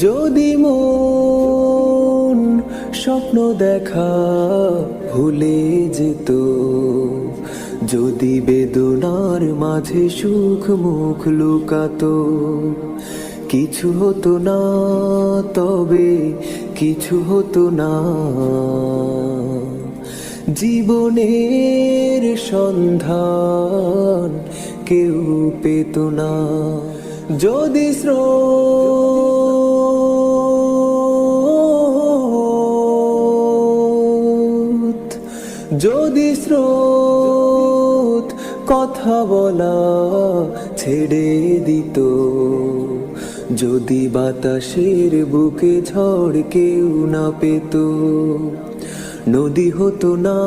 যদি মন স্বপ্ন দেখা ভুলে যেত, যদি বেদনার মাঝে সুখ মুখ লুকাতো, কিছু হতো না, তবে কিছু হতো না, জীবনের সন্ধান কেউ পেত না। যদি স্রোত কথা বলা ছেড়ে দিত, যদি বাতাসের বুকে ঝড় কেউ না পেত, নদী হতো না।